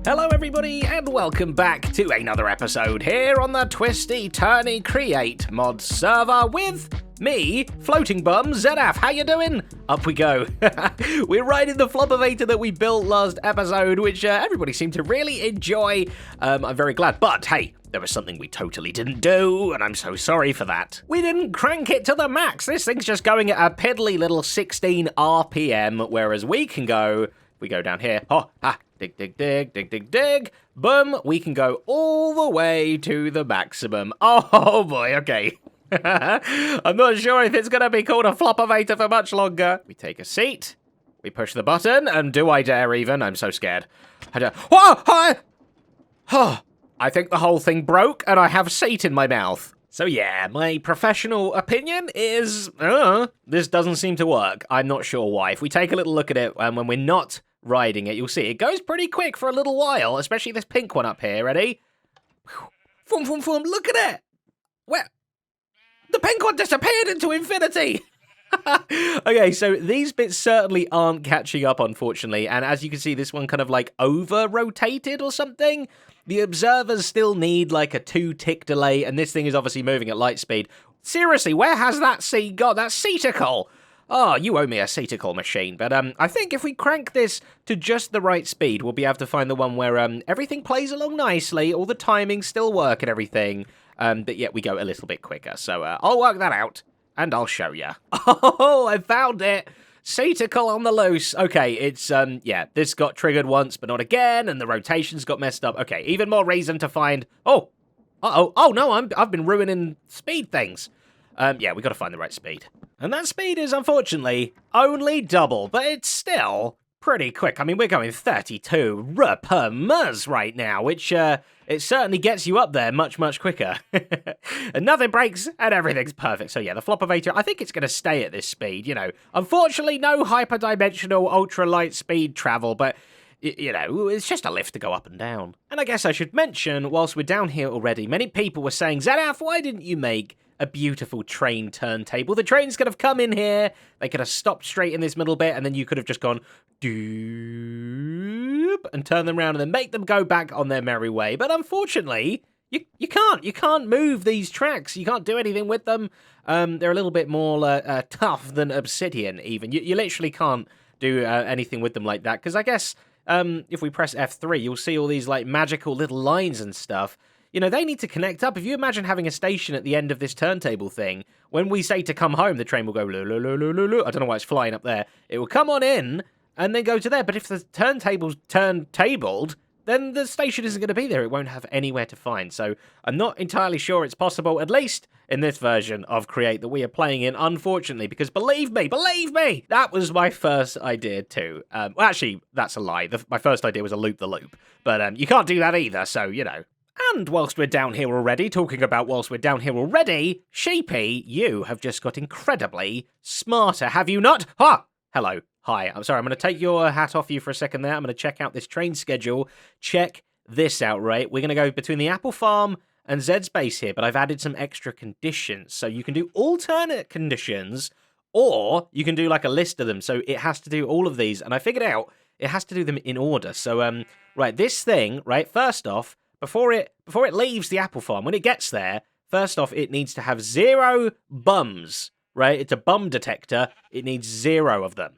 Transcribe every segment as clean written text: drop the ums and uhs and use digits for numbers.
Hello everybody and welcome back to another episode here on the Twisty Turny Create mod server with me, Floating Bum, ZF. How you doing? Up we go. We're riding the Floppervator that we built last episode, which everybody seemed to really enjoy. I'm very glad, but hey, there was something we totally didn't do, and I'm so sorry for that. We didn't crank it to the max. This thing's just going at a piddly little 16 RPM, whereas we can go, we go down here, dig, dig, dig, dig, dig, dig, boom, we can go all the way to the maximum. Oh boy, okay. I'm not sure if it's going to be called a Floppervator for much longer. We take a seat, we push the button, and do I dare even? I'm so scared. I think the whole thing broke, and I have a seat in my mouth. So yeah, my professional opinion is, this doesn't seem to work. I'm not sure why. If we take a little look at it, when we're not riding it, you'll see it goes pretty quick for a little while, especially this pink one up here. Ready? Boom, boom, boom, look at it! Where? The pink one disappeared into infinity! Okay, so these bits certainly aren't catching up, unfortunately, and as you can see, this one kind of like over-rotated or something. The observers still need like a 2-tick delay, and this thing is obviously moving at light speed. Seriously, where has that seat gone? That seaticle! Oh, you owe me a seaticle machine, but I think if we crank this to just the right speed, we'll be able to find the one where everything plays along nicely, all the timings still work and everything, but yet we go a little bit quicker. So I'll work that out, and I'll show you. Oh, I found it! Seaticle on the loose. Okay, it's, yeah, this got triggered once, but not again, and the rotations got messed up. Okay, even more reason to find... Oh, no, I've been ruining speed things. Yeah, we got to find the right speed. And that speed is, unfortunately, only double, but it's still pretty quick. I mean, we're going 32 per ms right now, which, it certainly gets you up there much, much quicker. And nothing breaks, and everything's perfect. So yeah, the Floppervator, I think it's going to stay at this speed, you know. Unfortunately, no hyperdimensional ultralight speed travel, but... you know, it's just a lift to go up and down. And I guess I should mention, whilst we're down here already, many people were saying, ZF, why didn't you make a beautiful train turntable? The trains could have come in here, they could have stopped straight in this middle bit, and then you could have just gone doop and turn them around and then make them go back on their merry way. But unfortunately, you can't move these tracks. You can't do anything with them. They're a little bit more tough than obsidian, even. You literally can't do anything with them like that, because I guess if we press F3, you'll see all these like magical little lines and stuff. You know, they need to connect up. If you imagine having a station at the end of this turntable thing, when we say to come home, the train will go, I don't know why it's flying up there. It will come on in and then go to there. But if the turntable's turntabled, then the station isn't going to be there. It won't have anywhere to find. So I'm not entirely sure it's possible, at least in this version of Create that we are playing in, unfortunately, because believe me, that was my first idea too. Well, actually, that's a lie. My first idea was a loop-the-loop. But you can't do that either, so, you know. And whilst we're down here already, Sheepy, you have just got incredibly smarter, have you not? Ha! Hello. Hi. I'm sorry, I'm going to take your hat off you for a second there. I'm going to check out this train schedule. Check this out, right? We're going to go between the Apple Farm and Zed's base here, but I've added some extra conditions. So you can do alternate conditions, or you can do like a list of them. So it has to do all of these, and I figured out it has to do them in order. So, right, this thing, right, first off, before it leaves the Apple Farm, when it gets there, first off, it needs to have 0 bums, right? It's a bum detector. It needs 0 of them.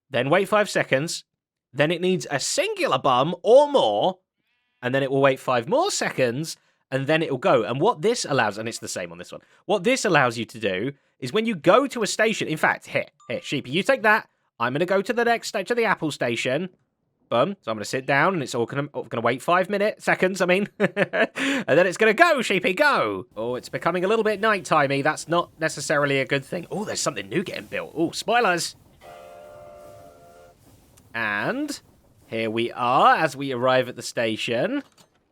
Then wait 5 seconds. Then it needs a singular bum or more. And then it will wait 5 more seconds. And then it will go. And what this allows, and it's the same on this one, what this allows you to do is when you go to a station, in fact, here, Sheepy, you take that. I'm going to go to the next station, to the Apple station. Boom. So I'm going to sit down, and it's all going to wait 5 seconds, I mean. And then it's going to go, Sheepy, go. Oh, it's becoming a little bit nighttime-y. That's not necessarily a good thing. Oh, there's something new getting built. Oh, spoilers. And here we are as we arrive at the station.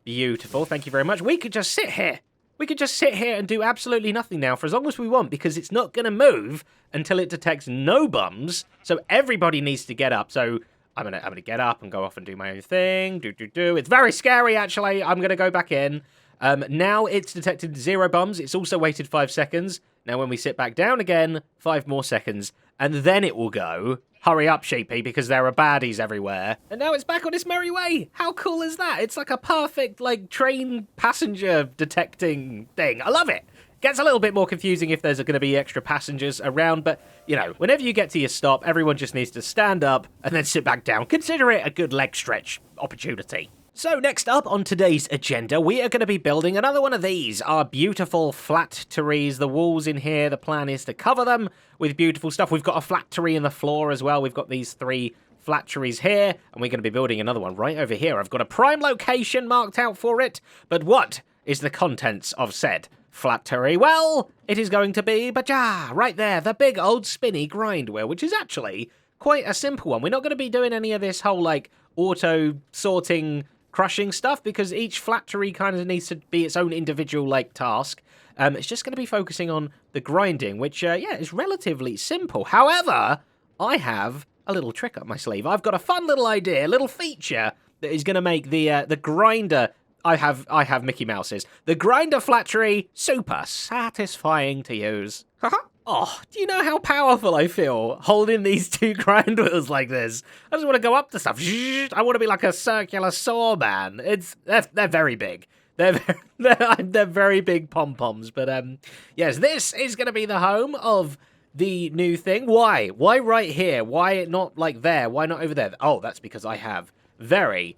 Beautiful. Thank you very much. We could just sit here. We could just sit here and do absolutely nothing now for as long as we want, because it's not going to move until it detects no bums. So everybody needs to get up. So I'm gonna get up and go off and do my own thing. It's very scary, actually. I'm gonna go back in. Now it's detected 0 bums. It's also waited 5 seconds. Now when we sit back down again, 5 more seconds, and then it will go. hurry up, sheepy, because there are baddies everywhere. And now it's back on its merry way. How cool is that? It's like a perfect, like, train passenger detecting thing. I love it. Gets a little bit more confusing if there's going to be extra passengers around, but, you know, whenever you get to your stop, everyone just needs to stand up and then sit back down. Consider it a good leg stretch opportunity. So next up on today's agenda, we are going to be building another one of these, our beautiful flat terrains. The walls in here, the plan is to cover them with beautiful stuff. We've got a flat terrain in the floor as well. We've got these 3 flat terrains here, and we're going to be building another one right over here. I've got a prime location marked out for it, but what is the contents of said flat terrain? Well, it is going to be, right there, the big old spinny grind wheel, which is actually quite a simple one. We're not going to be doing any of this whole, like, auto sorting crushing stuff, because each flat terrain kind of needs to be its own individual, like, task. It's just going to be focusing on the grinding, which, is relatively simple. However, I have a little trick up my sleeve. I've got a fun little idea, a little feature that is going to make the grinder... I have Mickey Mouse's. The grinder flat terrain super satisfying to use. Oh, do you know how powerful I feel holding these 2 grind wheels like this? I just want to go up to stuff. I want to be like a circular saw man. They're very big. They're very big pom-poms. But yes, this is going to be the home of the new thing. Why? Why right here? Why not like there? Why not over there? Oh, that's because I have very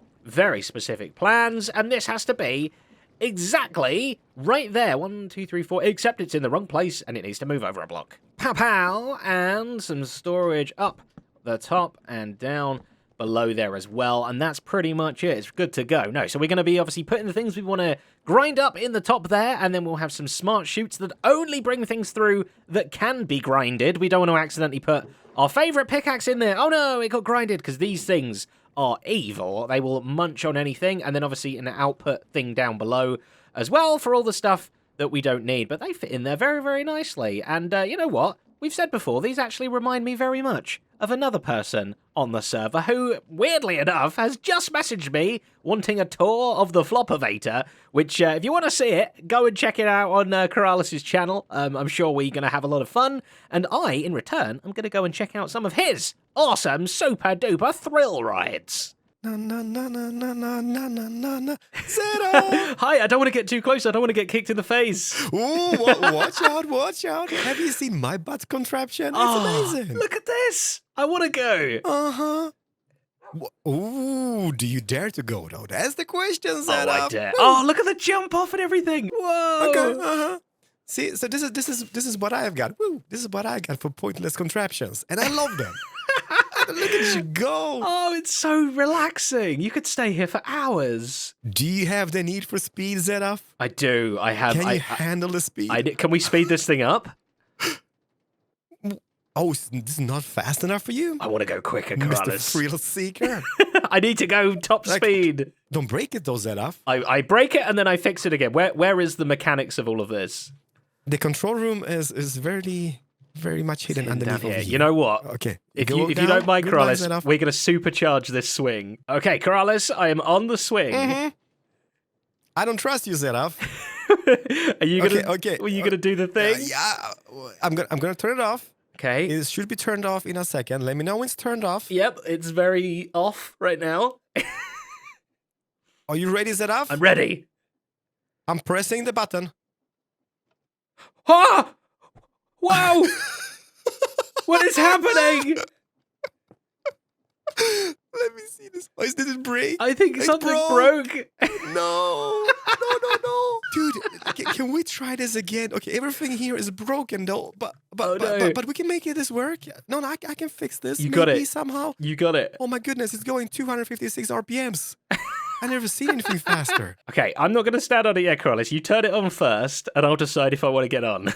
specific plans, and this has to be exactly right there. 1, 2, 3, 4, except it's in the wrong place and it needs to move over a block. Pow pow, and some storage up the top and down below there as well, and that's pretty much it. It's good to go. No, so we're going to be obviously putting the things we want to grind up in the top there, and then we'll have some smart chutes that only bring things through that can be grinded. We don't want to accidentally put our favorite pickaxe in there. Oh no, it got grinded, because these things are evil. They will munch on anything, and then obviously an output thing down below as well for all the stuff that we don't need. But they fit in there very nicely. And you know what? We've said before, these actually remind me very much of another person on the server who, weirdly enough, has just messaged me wanting a tour of the Floppervator, which, if you want to see it, go and check it out on Corrales' channel. I'm sure we're going to have a lot of fun, and I, in return, am going to go and check out some of his awesome super-duper thrill rides. Hi, I don't want to get too close. I don't want to get kicked in the face. Ooh, watch out. Have you seen my butt contraption? It's amazing. Look at this. I want to go. Uh-huh. Ooh, do you dare to go, though? That's the question, Zed. I dare. Oh, look at the jump off and everything. Whoa. Okay, uh-huh. See, so this is what I've got. Woo, this is what I got for pointless contraptions, and I love them. Look at you go. Oh, it's so relaxing. You could stay here for hours. Do you have the need for speed, Zedaf? I do. I have. Can you handle the speed? Can we speed this thing up? Oh, this is not fast enough for you? I want to go quicker, Mr. Corrales. Thrill Seeker. I need to go top speed. Don't break it, though, Zedaf. I break it and then I fix it again. Where is the mechanics of all of this? The control room is very much hidden underneath here. of you. You know what? Okay. If you don't mind, Corrales, we're going to supercharge this swing. Okay, Corrales, I am on the swing. Mm-hmm. I don't trust you, Zedaf. Are you gonna? Okay. Are you gonna do the thing? Yeah. I'm gonna turn it off. Okay. It should be turned off in a second. Let me know when it's turned off. Yep, it's very off right now. Are you ready, Zedaf? I'm ready. I'm pressing the button. Ah! Wow! What is happening? Let me see this. Oh, did it break? I think something broke. No. Dude, can we try this again? Okay, everything here is broken though, but we can make this work. No, I can fix this. You got it. Somehow. You got it. Oh my goodness, it's going 256 RPMs. I never seen anything faster. Okay, I'm not going to stand on it yet, Corrales. You turn it on first, and I'll decide if I want to get on.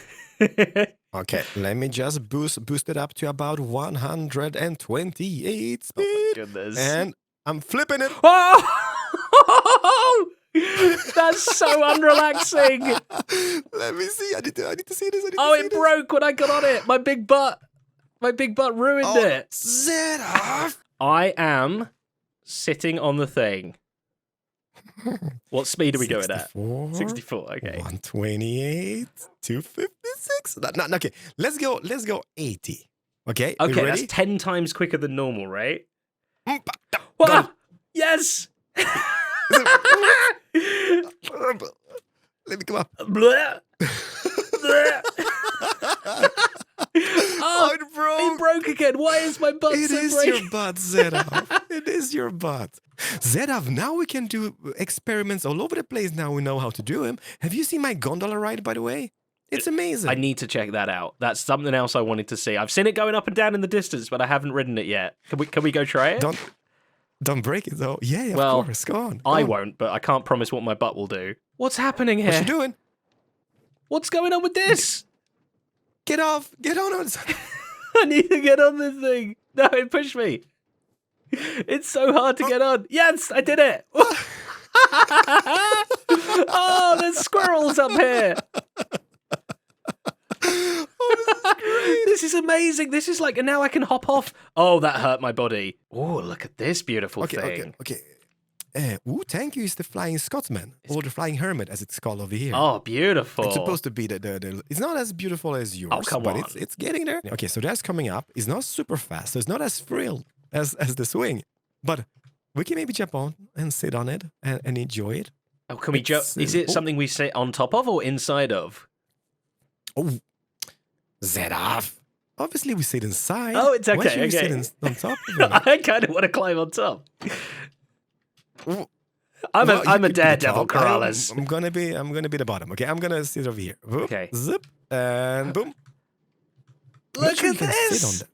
Okay, let me just boost it up to about 128 speed. Oh my goodness. And I'm flipping it. Oh! That's so unrelaxing. Let me see. I need to see this. It broke when I got on it. My big butt ruined it. Zedaf. I am sitting on the thing. What speed are we going at? 64. Okay. 128, 256. No, okay. Let's go 80. Okay, you Okay, ready? that's 10 times quicker than normal, right? Done. What? Yes! Let me come up. Bleh. Bleh. Oh, it It broke. broke again. Why is my butt It so is breaking? your butt, Zedav. It is your butt. Zedav, now we can do experiments all over the place. Now we know how to do them. Have you seen my gondola ride, by the way? It's amazing. I need to check that out. That's something else I wanted to see. I've seen it going up and down in the distance, but I haven't ridden it yet. Can we go try it? Don't break it though. Yeah, Well, of course. Go on. Go I on. won't, but I can't promise what my butt will do. What's happening here? What you doing? What's going on with this? Get off. Get on it. I need to get on this thing. No, it pushed me. It's so hard to get on. Yes, I did it. Oh, there's squirrels up here. This is amazing. This is like, and now I can hop off. Oh, that hurt my body. Oh, look at this beautiful thing. Okay. Thank you is the Flying Scotsman, or the Flying Hermit, as it's called over here. Oh, beautiful. It's supposed to be the. It's not as beautiful as yours, come but on. it's getting there. Okay, so that's coming up. It's not super fast, so it's not as thrilled as the swing, but we can maybe jump on and sit on it and enjoy it. Oh, can we jump? It's, Is it oh. something we sit on top of or inside of? Oh, Zedav. Obviously, we sit inside. Oh, it's Why okay, should we okay. sit on top of it? I kind of want to climb on top. Well, I'm you a could be the daredevil, top. Corrales. I'm gonna be the bottom. Okay, I'm gonna sit over here. Whoop, Okay. Zip and boom. Make Look sure at you can sit on this. that.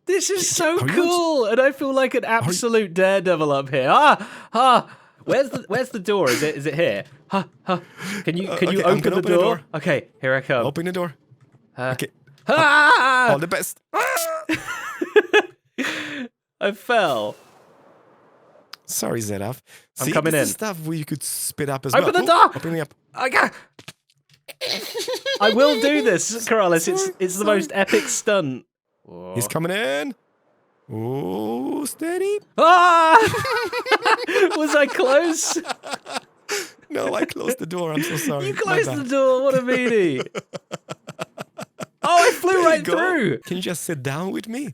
This is so Are you cool, and I feel like an absolute daredevil up here. Where's the door? Is it here? Can you Okay, I'm open gonna the open the door? door. Okay, here I come. Open the door. Okay, Ah! all the best. I fell. Sorry, Zedav. I'm See, coming this is in. stuff where you could spit up as Open well. the door! Open me up. Okay. I will do this, Corrales. It's the sorry. most epic stunt. He's coming in. Oh, steady. Ah! Was I close? No, I closed the door. I'm so sorry. You My closed the bad. door. What a meanie. Oh, I flew There you right go. through. Can you just sit down with me?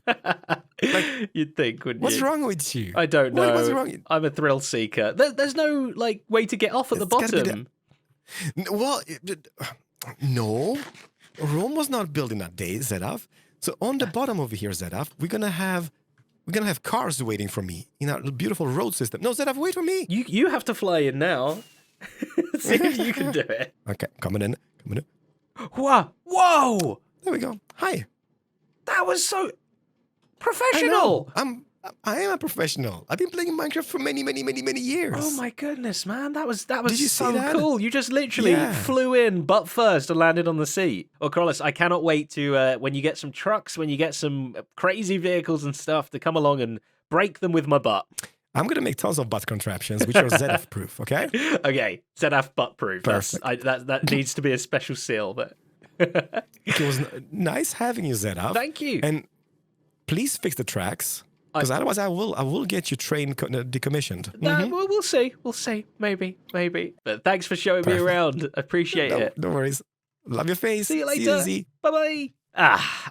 You'd think, wouldn't What's you? wrong with you? I don't know. What's wrong? I'm a thrill seeker. There's no like way to get off at the It's gotta be bottom. Well, no. Rome was not built in that day, Zedav. So on the bottom over here, Zedav, we're gonna have cars waiting for me in our beautiful road system. No, Zedav, wait for me. You have to fly in now. See if you can do it. Okay, coming in. Whoa! Whoa! There we go. Hi. That was so I professional. know. I am a professional. I've been playing Minecraft for many years. Oh my goodness, man! That was Did you see so that? cool. You just literally Yeah. flew in butt first and landed on the seat. Well, Corliss, I cannot wait to when you get some trucks, when you get some crazy vehicles and stuff, to come along and break them with my butt. I'm gonna make tons of butt contraptions, which are ZF proof. Okay. Okay, ZF butt proof. Perfect. That needs to be a special seal, but. It was nice having you, ZF. Thank you. And please fix the tracks, because otherwise I will get your train decommissioned. Well, we'll see. We'll see. Maybe. But thanks for showing me Perfect. around. Appreciate it. No worries. Love your face. See you later. Z. Bye-bye.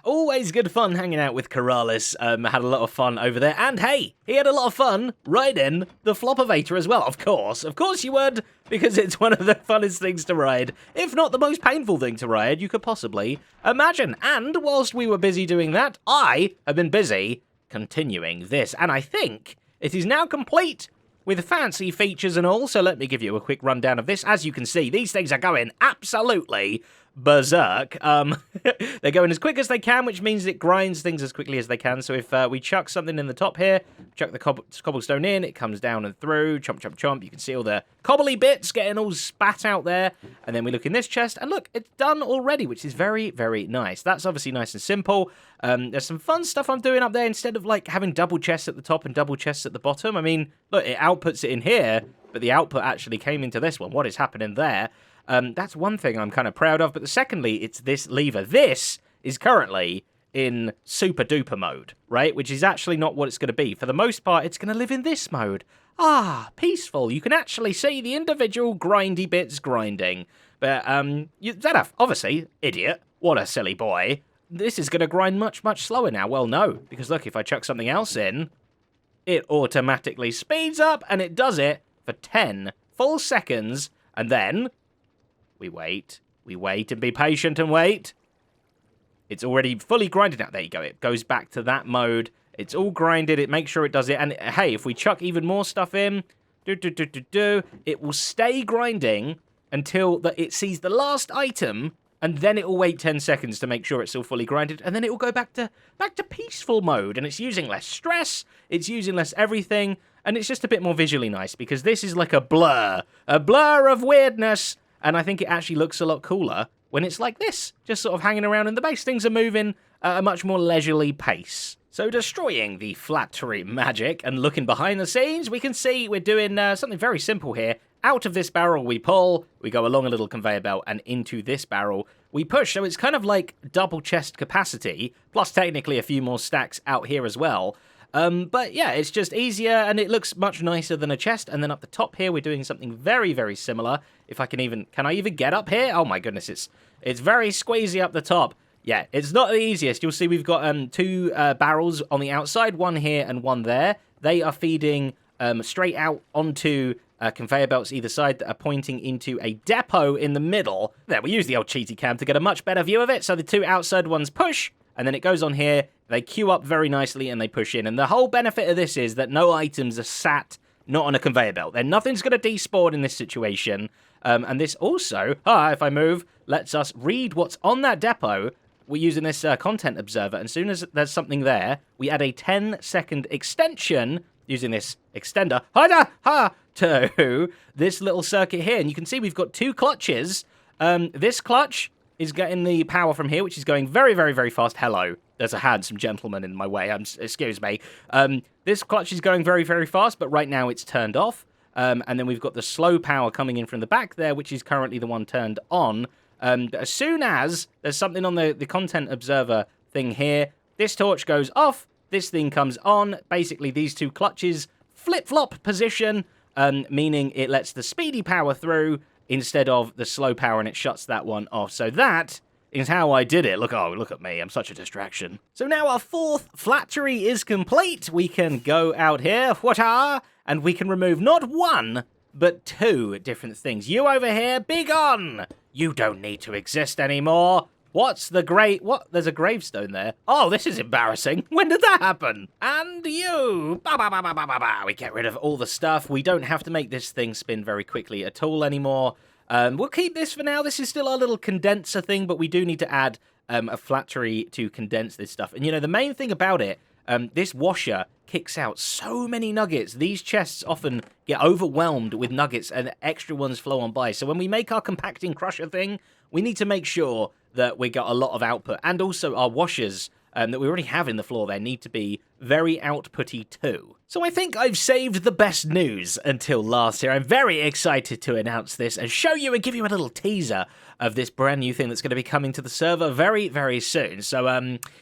Always good fun hanging out with Corrales. Had a lot of fun over there. And hey, he had a lot of fun riding the Floppervator as well, of course. Of course you would, because it's one of the funnest things to ride, if not the most painful thing to ride you could possibly imagine. And whilst we were busy doing that, I have been busy continuing this. And I think it is now complete with fancy features and all. So let me give you a quick rundown of this. As you can see, these things are going absolutely berserk. They're going as quick as they can, which means it grinds things as quickly as they can. So if we chuck something in the top here, chuck the cobblestone in, it comes down and through, chomp, chomp, chomp. You can see all the cobbly bits getting all spat out there. And then we look in this chest, and look, it's done already, which is very, very nice. That's obviously nice and simple. There's some fun stuff I'm doing up there instead of like having double chests at the top and double chests at the bottom. I mean, look, it outputs it in here, but the output actually came into this one. What is happening there? That's one thing I'm kind of proud of, but secondly, it's this lever. This is currently in super duper mode, right? Which is actually not what it's going to be. For the most part, it's going to live in this mode. Peaceful. You can actually see the individual grindy bits grinding. But, Zanaf, obviously, idiot. What a silly boy. this is going to grind much, much slower now. Well, no, because look, if I chuck something else in, it automatically speeds up, and it does it for 10 full seconds, and then we wait and be patient and wait. It's already fully grinded out. There you go. It goes back to that mode. It's all grinded. It makes sure it does it. And hey, if we chuck even more stuff in, it will stay grinding until it sees the last item, and then it will wait 10 seconds to make sure it's still fully grinded, and then it will go back to peaceful mode, and it's using less stress, it's using less everything, and it's just a bit more visually nice, because this is like a blur of weirdness, and I think it actually looks a lot cooler when it's like this, just sort of hanging around in the base. Things are moving at a much more leisurely pace. So destroying the flattery magic and looking behind the scenes, we can see we're doing something very simple here. Out of this barrel we pull, we go along a little conveyor belt, and into this barrel we push. So it's kind of like double chest capacity, plus technically a few more stacks out here as well. But yeah, it's just easier, and it looks much nicer than a chest. And then up the top here, we're doing something very, very similar. If I can I even get up here? Oh my goodness, it's very squeezy up the top. Yeah, it's not the easiest. You'll see we've got two barrels on the outside, one here and one there. They are feeding straight out onto conveyor belts either side that are pointing into a depot in the middle. There, we use the old cheaty cam to get a much better view of it. So the two outside ones push, and then it goes on here. They queue up very nicely, and they push in. And the whole benefit of this is that no items are sat not on a conveyor belt. Then nothing's going to despawn in this situation. And this also, if I move, lets us read what's on that depot. We're using this content observer, and as soon as there's something there, we add a 10-second extension using this extender to this little circuit here. And you can see we've got two clutches. This clutch is getting the power from here, which is going very, very, very fast. Hello. There's a handsome gentleman in my way. Excuse me. This clutch is going very, very fast, but right now it's turned off. And then we've got the slow power coming in from the back there, which is currently the one turned on. As soon as there's something on the content observer thing here, this torch goes off, this thing comes on. Basically, these two clutches flip-flop position, meaning it lets the speedy power through instead of the slow power, and it shuts that one off. So that is how I did it. Look at me. I'm such a distraction. So now our fourth flattery is complete. We can go out here, and we can remove not one, but two different things. You over here, be gone! You don't need to exist anymore. What's the what? There's a gravestone there. Oh, this is embarrassing. When did that happen? And you! We get rid of all the stuff. We don't have to make this thing spin very quickly at all anymore. We'll keep this for now. This is still our little condenser thing, but we do need to add a flattery to condense this stuff. And you know, the main thing about it, this washer kicks out so many nuggets. These chests often get overwhelmed with nuggets and extra ones flow on by. So when we make our compacting crusher thing, we need to make sure that we got a lot of output. And also our washers that we already have in the floor there need to be very outputty too. So I think I've saved the best news until last here. I'm very excited to announce this and show you and give you a little teaser of this brand new thing that's going to be coming to the server very, very soon. So,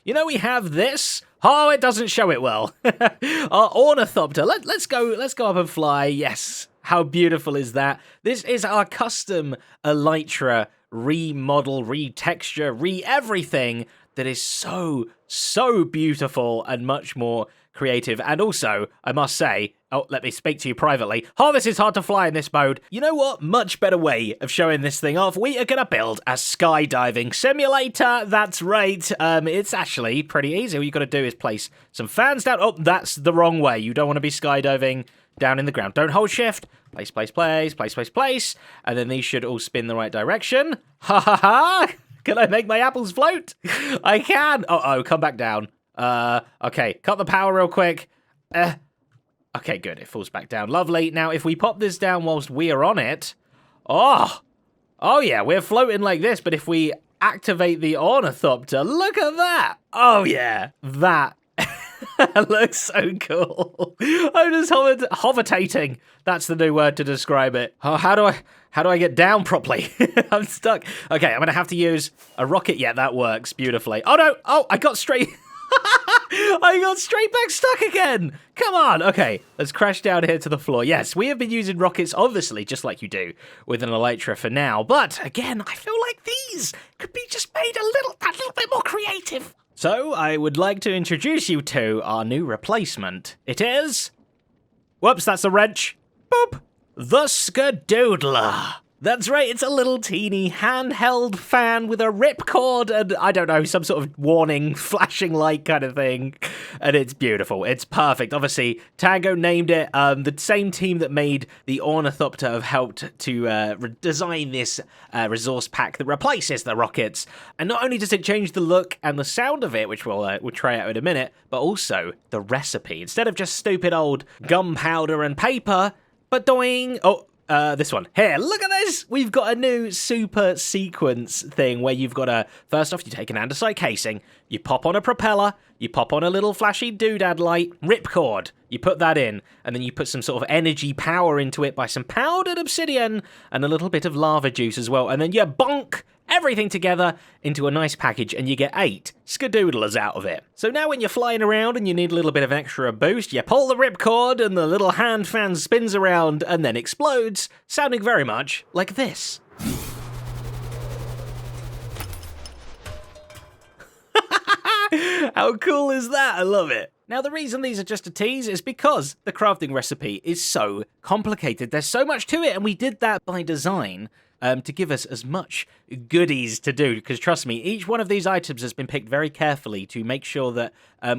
you know, we have this. Oh, it doesn't show it well. Our ornithopter. Let's go up and fly. Yes. How beautiful is that? This is our custom Elytra remodel, retexture, re-everything that is so, so beautiful and much more creative. And also, I must say, let me speak to you privately. Oh, this is hard to fly in this mode. You know what? Much better way of showing this thing off. We are going to build a skydiving simulator. That's right. It's actually pretty easy. All you got to do is place some fans down. Oh, that's the wrong way. You don't want to be skydiving down in the ground. Don't hold shift. Place, place, place, place, place, place. And then these should all spin the right direction. Ha ha ha. Can I make my apples float? I can. Uh-oh, come back down. Okay, cut the power real quick. Okay, good. It falls back down. Lovely. Now, if we pop this down whilst we are on it... Oh yeah, we're floating like this, but if we activate the ornithopter, look at that. Oh, yeah. That looks so cool. I'm just hovitating. That's the new word to describe it. Oh, how do I get down properly? I'm stuck. Okay, I'm going to have to use a rocket. Yeah, that works beautifully. Oh, no. Oh, I got straight... I got straight back stuck again. Come on. Okay, let's crash down here to the floor. Yes, we have been using rockets, obviously, just like you do with an elytra for now. But again, I feel like these could be just made a little bit more creative. So I would like to introduce you to our new replacement. It is... Whoops, that's a wrench. Boop. The Skadoodler. That's right, it's a little teeny handheld fan with a ripcord and, I don't know, some sort of warning, flashing light kind of thing. And it's beautiful. It's perfect. Obviously, Tango named it. The same team that made the Ornithopter have helped to design this resource pack that replaces the rockets. And not only does it change the look and the sound of it, which we'll try out in a minute, but also the recipe. Instead of just stupid old gunpowder and paper, but doing... this one. Here, look at this! We've got a new super sequence thing where you've got a... First off, you take an andesite casing, you pop on a propeller, you pop on a little flashy doodad light, ripcord. You put that in, and then you put some sort of energy power into it by some powdered obsidian and a little bit of lava juice as well. And then you bonk everything together into a nice package, and you get 8 Skadoodlers out of it. So now when you're flying around and you need a little bit of extra boost, you pull the ripcord and the little hand fan spins around and then explodes, sounding very much like this. How cool is that? I love it. Now, the reason these are just a tease is because the crafting recipe is so complicated. There's so much to it, and we did that by design to give us as much goodies to do. Because trust me, each one of these items has been picked very carefully to make sure that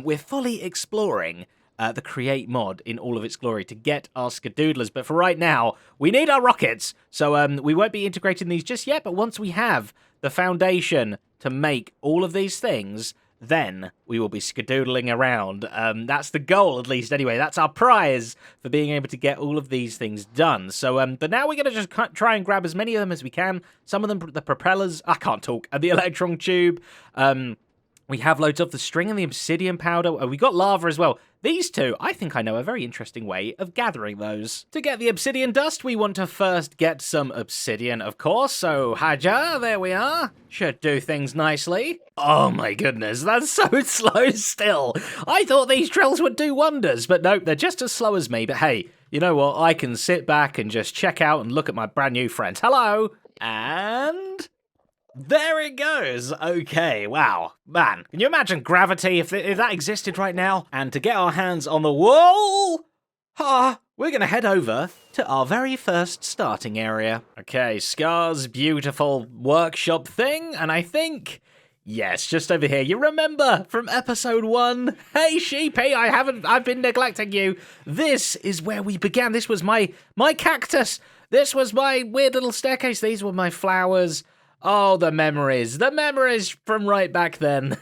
we're fully exploring the Create mod in all of its glory to get our Skadoodlers. But for right now, we need our rockets. So we won't be integrating these just yet, but once we have the foundation to make all of these things, then we will be skadoodling around. That's the goal, at least, anyway. That's our prize for being able to get all of these things done. So, but now we're going to just try and grab as many of them as we can. Some of them, the propellers, I can't talk, and the electron tube. We have loads of the string and the obsidian powder. We got lava as well. These two, I think I know a very interesting way of gathering those. To get the obsidian dust, we want to first get some obsidian, of course. So, Haja, there we are. Should do things nicely. Oh my goodness, that's so slow still. I thought these drills would do wonders, but nope, they're just as slow as me. But hey, you know what? I can sit back and just check out and look at my brand new friends. Hello. And... there it goes. Okay, wow. Man, can you imagine gravity if that existed right now? And to get our hands on the wall, we're going to head over to our very first starting area. Okay, Scar's beautiful workshop thing, and I think... yes, just over here. You remember from episode 1? Hey, Sheepy, I've been neglecting you. This is where we began. This was my cactus. This was my weird little staircase. These were my flowers. Oh, the memories from right back then.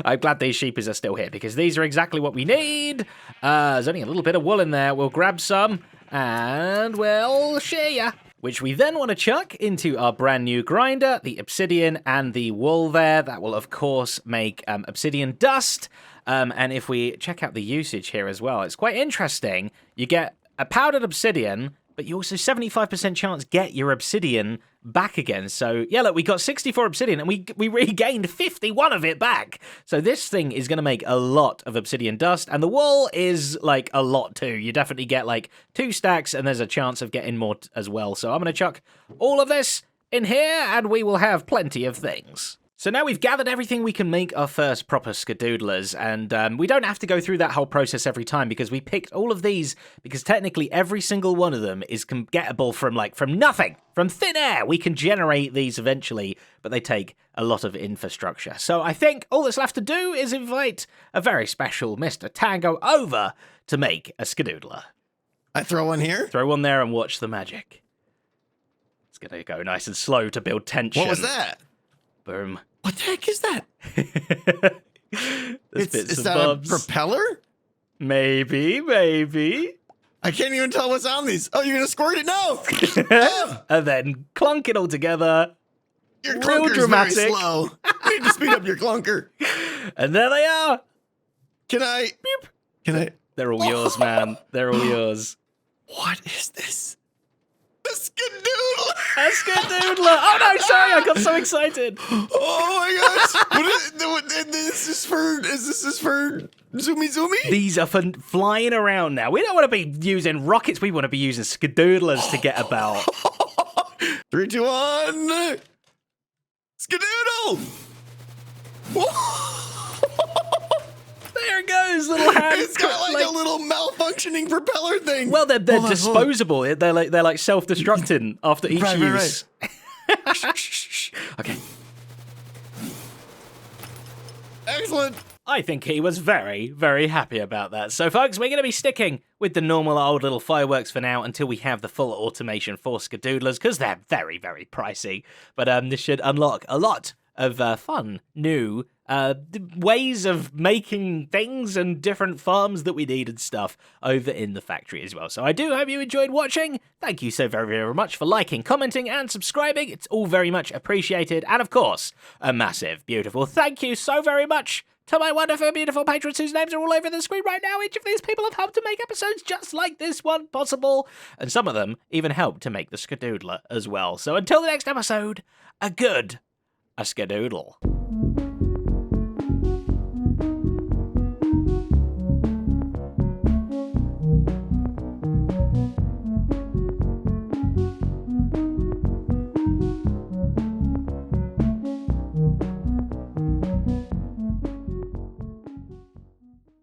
I'm glad these sheepies are still here because these are exactly what we need. There's only a little bit of wool in there. We'll grab some and we'll share ya. Which we then want to chuck into our brand new grinder, the obsidian and the wool there. That will, of course, make obsidian dust. And if we check out the usage here as well, it's quite interesting. You get a powdered obsidian, but you also 75% chance get your obsidian back again. So, yeah, look, we got 64 obsidian, and we regained 51 of it back. So this thing is going to make a lot of obsidian dust, and the wool is, like, a lot too. You definitely get, like, 2 stacks, and there's a chance of getting more as well. So I'm going to chuck all of this in here, and we will have plenty of things. So now we've gathered everything, we can make our first proper Skadoodlers, and we don't have to go through that whole process every time because we picked all of these because technically every single one of them is gettable from nothing, from thin air. We can generate these eventually, but they take a lot of infrastructure. So I think all that's left to do is invite a very special Mr. Tango over to make a Skadoodler. I throw one here? Throw one there and watch the magic. It's going to go nice and slow to build tension. What was that? Boom. What the heck is that? Is that a propeller? Maybe. I can't even tell what's on these. Oh, you're going to squirt it now? And then clunk it all together. Your Real clunker's dramatic. very slow. You need to speed up your clunker. And there they are. Can I? Beep. Can I? They're all yours, man. They're all yours. What is this? The Skadoodler! A skadoodler! Oh no, sorry, I got so excited. Oh my gosh! Is this for Zoomy? These are for flying around now. We don't want to be using rockets, we want to be using skadoodlers to get about. 3, 2, 1. Skadoodle! There it goes, little hand. It's got like a little malfunctioning propeller thing. Well, they're Hold on, disposable. They're like self-destructing after each Right. use. Okay. Excellent. I think he was very, very happy about that. So, folks, we're going to be sticking with the normal old little fireworks for now until we have the full automation for skadoodlers, because they're very, very pricey. But this should unlock a lot of fun, new ways of making things and different farms that we need and stuff over in the factory as well. So I do hope you enjoyed watching. Thank you so very, very much for liking, commenting, and subscribing. It's all very much appreciated. And of course, a massive, beautiful thank you so very much to my wonderful, beautiful patrons whose names are all over the screen right now. Each of these people have helped to make episodes just like this one possible. And some of them even helped to make the Skadoodler as well. So until the next episode, a skadoodle.